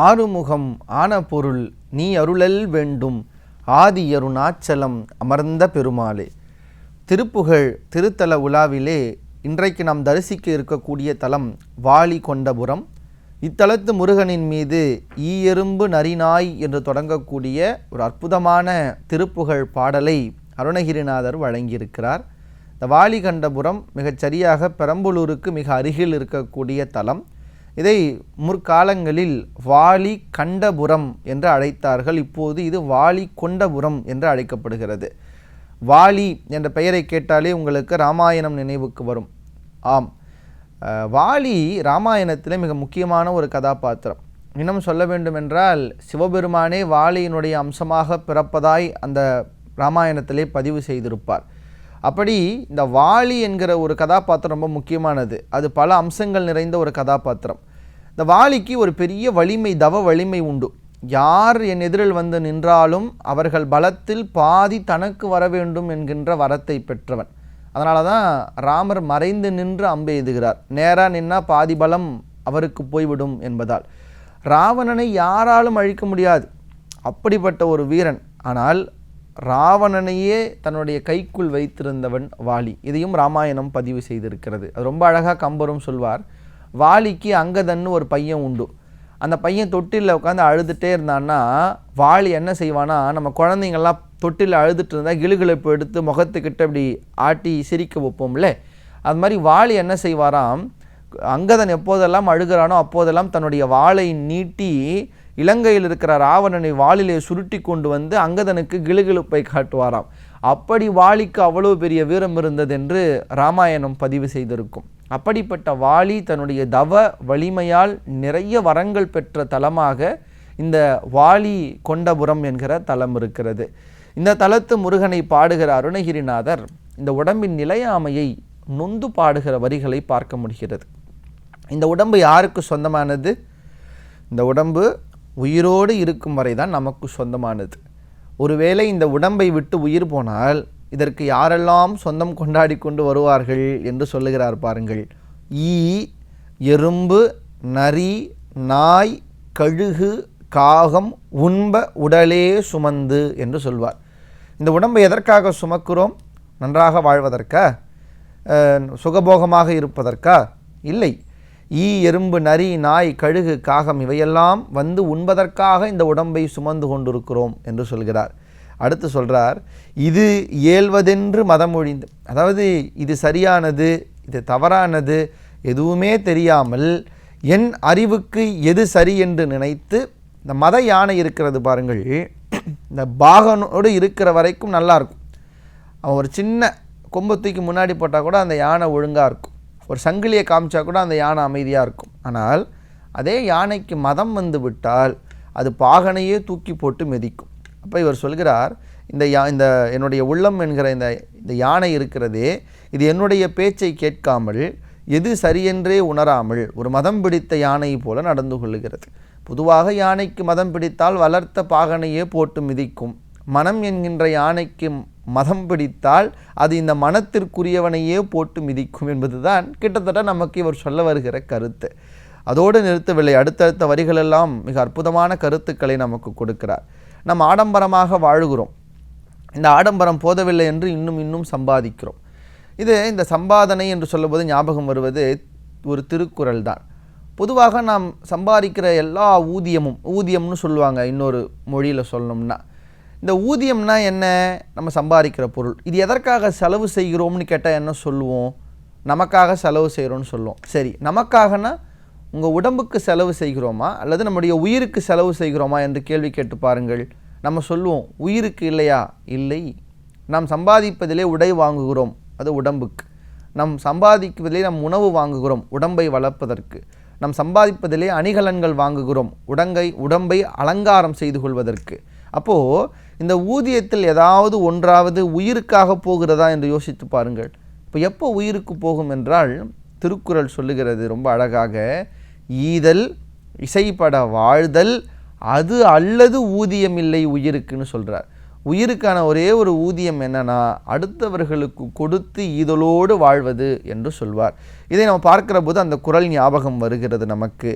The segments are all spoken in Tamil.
ஆறுமுகம் ஆன பொருள் நீ அருளல் வேண்டும் ஆதியருணாச்சலம் அமர்ந்த பெருமாளே. திருப்புகழ் திருத்தல உலாவிலே இன்றைக்கு நாம் தரிசிக்க இருக்கக்கூடிய தலம் வாலிகொண்டபுரம். இத்தலத்து முருகனின் மீது ஈயெறும்பு நரிநாய் என்று தொடங்கக்கூடிய ஒரு அற்புதமான திருப்புகழ் பாடலை அருணகிரிநாதர் வழங்கியிருக்கிறார். இந்த வாலிகண்டபுரம் மிகச்சரியாக பெரம்பலூருக்கு மிக அருகில் இருக்கக்கூடிய தலம். இதை முற்காலங்களில் வாலி கண்டபுரம் என்று அழைத்தார்கள். இப்போது இது வாலிகொண்டபுரம் என்று அழைக்கப்படுகிறது. வாலி என்ற பெயரை கேட்டாலே உங்களுக்கு ராமாயணம் நினைவுக்கு வரும். ஆம், வாலி ராமாயணத்திலே மிக முக்கியமான ஒரு கதாபாத்திரம். இன்னும் சொல்ல வேண்டுமென்றால் சிவபெருமானே வாலியினுடைய அம்சமாக பிறப்பதாய் அந்த ராமாயணத்திலே பதிவு செய்திருப்பார். அப்படி இந்த வாலி என்கிற ஒரு கதாபாத்திரம் ரொம்ப முக்கியமானது. அது பல அம்சங்கள் நிறைந்த ஒரு கதாபாத்திரம். இந்த வாலிக்கு ஒரு பெரிய வலிமை, தவ வலிமை உண்டு. யார் என் எதிரில் வந்து நின்றாலும் அவர்கள் பலத்தில் பாதி தனக்கு வர வேண்டும் என்கின்ற வரத்தை பெற்றவன். அதனால தான் ராமர் மறைந்து நின்று அம்பு எய்துகிறார். நேராக நின்னால் பாதி பலம் அவருக்கு போய்விடும் என்பதால் ராவணனை யாராலும் அழிக்க முடியாது, அப்படிப்பட்ட ஒரு வீரன். ஆனால் ராவணனையே தன்னுடைய கைக்குள் வைத்திருந்தவன் வாலி. இதையும் ராமாயணம் பதிவு செய்திருக்கிறது. அது ரொம்ப அழகாக கம்பரும் சொல்வார். வாலிக்கு அங்கதன்னு ஒரு பையன் உண்டு. அந்த பையன் தொட்டிலில் உட்காந்து அழுதுகிட்டே இருந்தான்னா வாலி என்ன செய்வானா, நம்ம குழந்தைங்கள்லாம் தொட்டிலில் அழுதுட்டு இருந்தால் கிளுகிழப்பு எடுத்து முகத்துக்கிட்ட அப்படி ஆட்டி சிரிக்க வைப்போம்ல, அது மாதிரி வாலி என்ன செய்வாராம், அங்கதன் எப்போதெல்லாம் அழுகிறானோ அப்போதெல்லாம் தன்னுடைய வாளை நீட்டி இலங்கையில் இருக்கிற ராவணனை வாளிலே சுருட்டி கொண்டு வந்து அங்கதனுக்கு கிளுகிழுப்பை காட்டுவாராம். அப்படி வாலிக்கு அவ்வளவு பெரிய வீரம் இருந்தது என்று ராமாயணம் பதிவு செய்திருக்கும். அப்படிப்பட்ட வாலி தன்னுடைய தவ வலிமையால் நிறைய வரங்கள் பெற்ற தலமாக இந்த வாலிகொண்டபுரம் என்கிற தலம் இருக்கிறது. இந்த தலத்து முருகனை பாடுகிற அருணகிரிநாதர் இந்த உடம்பின் நிலையாமையை நொந்து பாடுகிற வரிகளை பார்க்க முடிகிறது. இந்த உடம்பு யாருக்கு சொந்தமானது? இந்த உடம்பு உயிரோடு இருக்கும் வரை தான் நமக்கு சொந்தமானது. ஒருவேளை இந்த உடம்பை விட்டு உயிர் போனால் இதற்கு யாரெல்லாம் சொந்தம் கொண்டாடி கொண்டு வருவார்கள் என்று சொல்லுகிறார் பாருங்கள். ஈ, எறும்பு, நரி, நாய், கழுகு, காகம் உண்ப உடலே சுமந்து என்று சொல்வார். இந்த உடம்பை எதற்காக சுமக்கிறோம்? நன்றாக வாழ்வதற்கா? சுகபோகமாக இருப்பதற்கா? இல்லை. ஈ, எறும்பு, நரி, நாய், கழுகு, காகம் இவையெல்லாம் வந்து உண்பதற்காக இந்த உடம்பை சுமந்து கொண்டிருக்கிறோம் என்று சொல்கிறார். அடுத்து சொல்கிறார், இது இயல்வதென்று மதம் ஒழிந்து, அதாவது இது சரியானது இது தவறானது எதுவுமே தெரியாமல் என் அறிவுக்கு எது சரி என்று நினைத்து இந்த மத யானை இருக்கிறது பாருங்கள், இந்த பாகனோடு இருக்கிற வரைக்கும் நல்லாயிருக்கும். அவன் ஒரு சின்ன கொம்பத்துக்கு முன்னாடி போட்டால் கூட அந்த யானை ஒழுங்காக இருக்கும். ஒரு சங்கிலியை காமிச்சா கூட அந்த யானை அமைதியாக இருக்கும். ஆனால் அதே யானைக்கு மதம் வந்து விட்டால் அது பாகனையே தூக்கி போட்டு மிதிக்கும். அப்போ இவர் சொல்கிறார், இந்த என்னுடைய உள்ளம் என்கிற இந்த யானை இருக்கிறதே, இது என்னுடைய பேச்சை கேட்காமல் எது சரியென்றே உணராமல் ஒரு மதம் பிடித்த யானை போல நடந்து கொள்ளுகிறது. பொதுவாக யானைக்கு மதம் பிடித்தால் வளர்த்த பாகனையே போட்டு மிதிக்கும். மனம் என்கின்ற யானைக்கு மதம் பிடித்தால் அது இந்த மனத்திற்குரியவனையே போட்டு மிதிக்கும் என்பதுதான் கிட்டத்தட்ட நமக்கு இவர் சொல்ல வருகிற கருத்து. அதோடு நிறுத்தவில்லை. அடுத்தடுத்த வரிகளெல்லாம் மிக அற்புதமான கருத்துக்களை நமக்கு கொடுக்கிறார். நாம் ஆடம்பரமாக வாழுகிறோம். இந்த ஆடம்பரம் போதவில்லை என்று இன்னும் சம்பாதிக்கிறோம். இந்த சம்பாதனை என்று சொல்லும்போது ஞாபகம் வருவது ஒரு திருக்குறள் தான். பொதுவாக நாம் சம்பாதிக்கிற எல்லா ஊதியம்னு சொல்லுவாங்க. இன்னொரு மொழியில் சொல்லணும்னா இந்த ஊதியம்னா என்ன? நம்ம சம்பாதிக்கிற பொருள். இது எதற்காக செலவு செய்கிறோம்னு கேட்டால் என்ன சொல்லுவோம்? நமக்காக செலவு செய்கிறோம்னு சொல்லுவோம். சரி, நமக்காகனா உங்கள் உடம்புக்கு செலவு செய்கிறோமா அல்லது நம்முடைய உயிருக்கு செலவு செய்கிறோமா என்று கேள்வி கேட்டு பாருங்கள். நம்ம சொல்லுவோம் உயிருக்கு இல்லையா? இல்லை. நாம் சம்பாதிப்பதிலே உடை வாங்குகிறோம், அது உடம்புக்கு. நம் சம்பாதிப்பதிலே நம் உணவு வாங்குகிறோம், உடம்பை வளர்ப்பதற்கு. நம் சம்பாதிப்பதிலே அணிகலன்கள் வாங்குகிறோம், உடம்பை அலங்காரம் செய்து கொள்வதற்கு. அப்போது இந்த ஊதியத்தில் ஏதாவது ஒன்றாவது உயிருக்காக போகிறதா என்று யோசித்து பாருங்கள். இப்போ எப்போ உயிருக்கு போகும் என்றால் திருக்குறள் சொல்லுகிறது ரொம்ப அழகாக, ஈதல் இசைப்பட வாழ்தல் அது அல்லது ஊதியம் இல்லை உயிருக்குன்னு சொல்கிறார். உயிருக்கான ஒரே ஒரு ஊதியம் என்னன்னா அடுத்தவர்களுக்கு கொடுத்து ஈதலோடு வாழ்வது என்று சொல்வார். இதை நம்ம பார்க்கிற போது அந்த குறள் ஞாபகம் வருகிறது நமக்கு.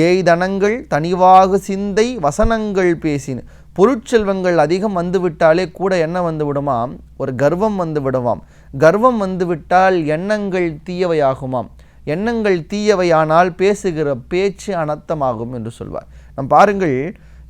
ஏய்தனங்கள் தனிவாகு சிந்தை வசனங்கள் பேசின். பொருட்செல்வங்கள் அதிகம் வந்துவிட்டாலே கூட என்ன வந்து விடுமாம், ஒரு கர்வம் வந்து விடுவாம். கர்வம் வந்துவிட்டால் எண்ணங்கள் தீயவையாகுமாம். எண்ணங்கள் தீயவையானால் பேசுகிற பேச்சு அனர்த்தமாகும் என்று சொல்வார். நம் பாருங்கள்,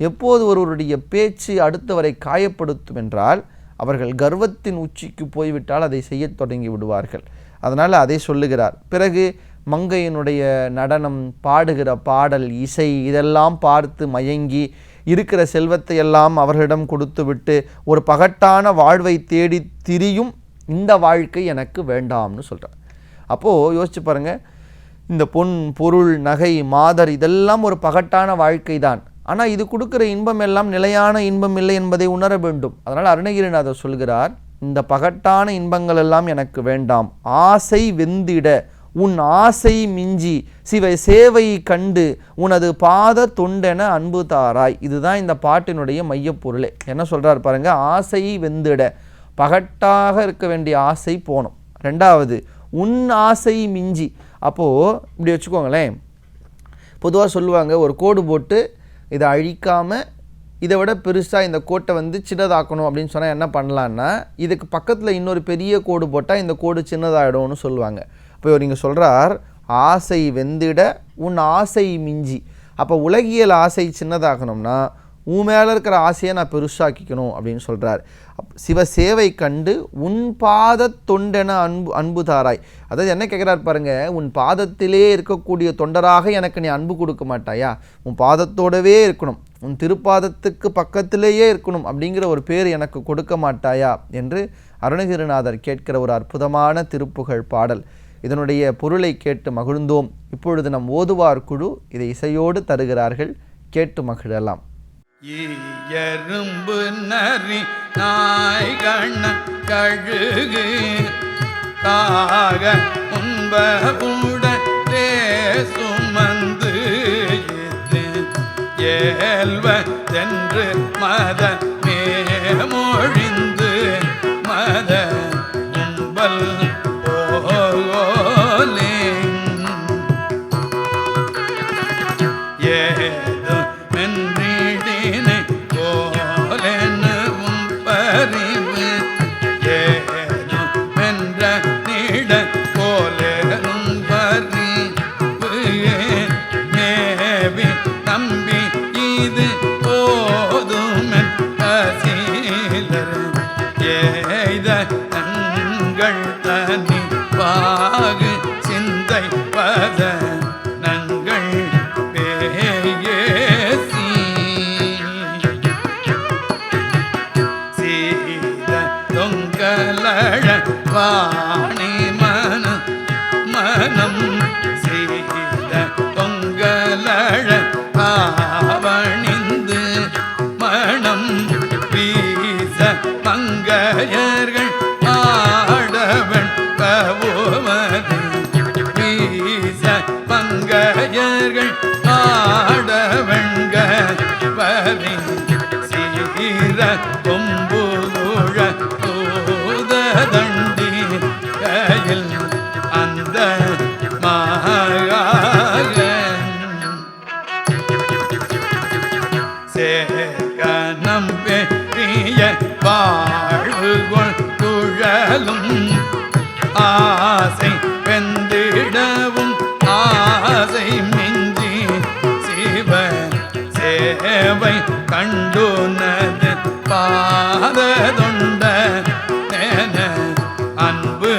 எப்போது ஒருவருடைய பேச்சு அடுத்தவரை காயப்படுத்தும் என்றால் அவர்கள் கர்வத்தின் உச்சிக்கு போய்விட்டால் அதை செய்ய தொடங்கி விடுவார்கள். அதனால் அதை சொல்லுகிறார். பிறகு மங்கையினுடைய நடனம், பாடுகிற பாடல், இசை இதெல்லாம் பார்த்து மயங்கி இருக்கிற செல்வத்தை எல்லாம் அவர்களிடம் கொடுத்து விட்டு ஒரு பகட்டான வாழ்வை தேடி திரியும் இந்த வாழ்க்கை எனக்கு வேண்டாம்னு சொல்கிறார். அப்போது யோசிச்சு பாருங்கள், இந்த பொன் பொருள் நகை மாதர் இதெல்லாம் ஒரு பகட்டான வாழ்க்கை தான். ஆனால் இது கொடுக்குற இன்பம் எல்லாம் நிலையான இன்பம் இல்லை என்பதை உணர வேண்டும். அதனால் அருணகிரிநாதர் சொல்கிறார், இந்த பகட்டான இன்பங்கள் எல்லாம் எனக்கு வேண்டாம். ஆசை வெந்திட உன் ஆசை மிஞ்சி சிவை சேவை கண்டு உனது பாத தொண்டென அன்பு தாராய். இதுதான் இந்த பாட்டினுடைய மையப்பொருளே. என்ன சொல்கிறார் பாருங்க, ஆசை வெந்திட, பகட்டாக இருக்க வேண்டிய ஆசை போனோம். ரெண்டாவது, உன் ஆசை மிஞ்சி. அப்போது இப்படி வச்சுக்கோங்களேன், பொதுவாக சொல்லுவாங்க ஒரு கோடு போட்டு இதை அழிக்காமல் இதை விட பெருசாக இந்த கோட்டை வந்து சின்னதாக்கணும் அப்படின்னு சொன்னால் என்ன பண்ணலான்னா, இதுக்கு பக்கத்தில் இன்னொரு பெரிய கோடு போட்டால் இந்த கோடு சின்னதாகிடும்னு சொல்லுவாங்க. இப்போ நீங்கள் சொல்கிறார், ஆசை வெந்திட உன் ஆசை மிஞ்சி. அப்போ உலகியல் ஆசை சின்னதாகணும்னா உன் மேலே இருக்கிற ஆசையை நான் பெருசாக்கிக்கணும் அப்படின்னு சொல்கிறார். சிவ சேவை கண்டு உன் பாத தொண்டென அன்பு தாராய். அதாவது என்ன கேட்குறாரு பாருங்க, உன் பாதத்திலே இருக்கக்கூடிய தொண்டராக எனக்கு நீ அன்பு கொடுக்க மாட்டாயா, உன் பாதத்தோடவே இருக்கணும், உன் திருப்பாதத்துக்கு பக்கத்திலேயே இருக்கணும் அப்படிங்கிற ஒரு பேர் எனக்கு கொடுக்க மாட்டாயா என்று அருணகிரிநாதர் கேட்கிற ஒரு அற்புதமான திருப்புகழ் பாடல். இதனுடைய பொருளை கேட்டு மகிழ்ந்தோம். இப்பொழுது நம் ஓதுவார் குழு இதை இசையோடு தருகிறார்கள், கேட்டு மகிழலாம். எறும்பு நரி நாய் கண்ண கழுகு காக உண்பவுடனே சுமந்து ஏல்வ சென்று மத மேமொழிந்து மத உம்பல் போலே ஏதோ மென்றிடினை போலெனவும் பறிவு ஏதோ மென்ற நீட போலெனும் பறிவு மேவி நம்பி இது போதுமென் அசீலர் ஏய்த நங்கள் தனி பாகு சிந்தை பத நங்கள் பேயேசி சீத தொங்கலழ வாணி மனம் சீத தொங்கலழ பாவணிந்து மனம் வீச மங்கையர்கள் ஆடவன் பவுவது வீச மங்கையர்கள் ஆடவன்க வரி சீர கொம்புழ தூததண்டி கையில் அந்த மகாகன் சேகனம் பெரிய வாழ்வுகொள் துழலும் ஆசை வெந்திடவும் ஆசை மிஞ்சி சிவ சேவை கண்டுனது பாததொண்ட என அன்பு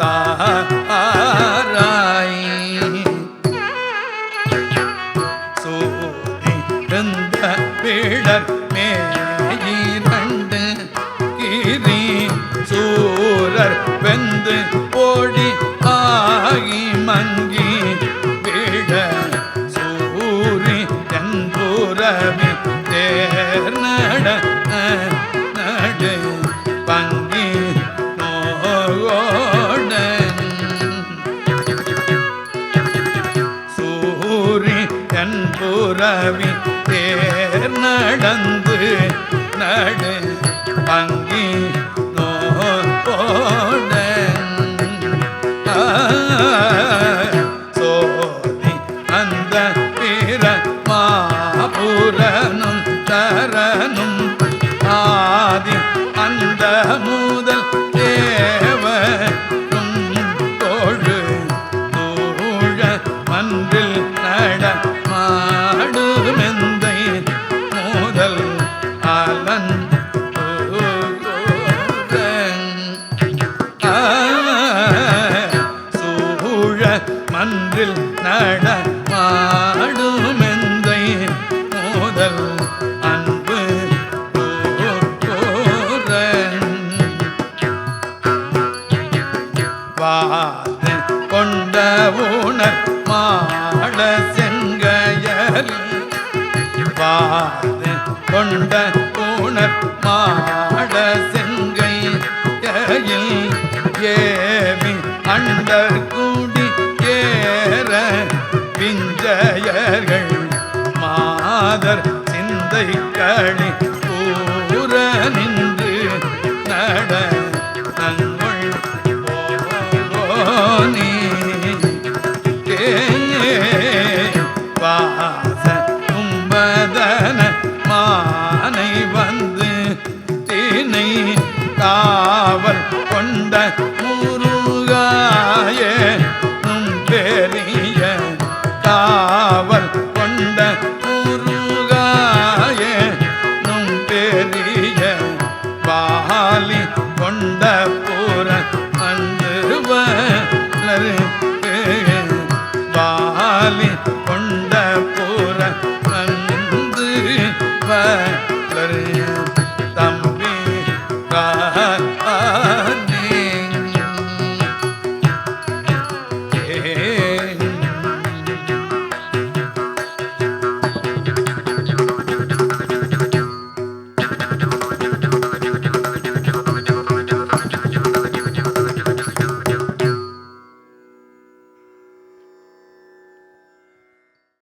தாராய் சூதி இருந்த பிழர் மேயிரண்டு கிரி சூரர் வெந்து ஓடி ஆகி மங்கி விட சூரி என்புறவி தேர் நட நடு பங்கி நோடன் சூரி என்புறவி தேர் நடந்து நடு முதல் தேவ தோழு தூழ மன்றில் நட மாடுமெந்தை முதல் அலன் சூழ மன்றில் நட மாடுமெந்தை முதல் அன்பு வாது கொண்ட உணர் மாட செங்கையல் வாது கொண்ட உணர் மாட செங்கையில் ஏவி அண்டர் கூடி ஏற விஞ்சயர்கள் மாதர் சிந்தை களி கூற நின்று நட நங்குள் போனி வாச கும்பதன மானை வந்து தினை காவல் கொண்ட முருகாயே பெரிய காவல் கொண்ட முருகாயே பெரிய வாலி கொண்ட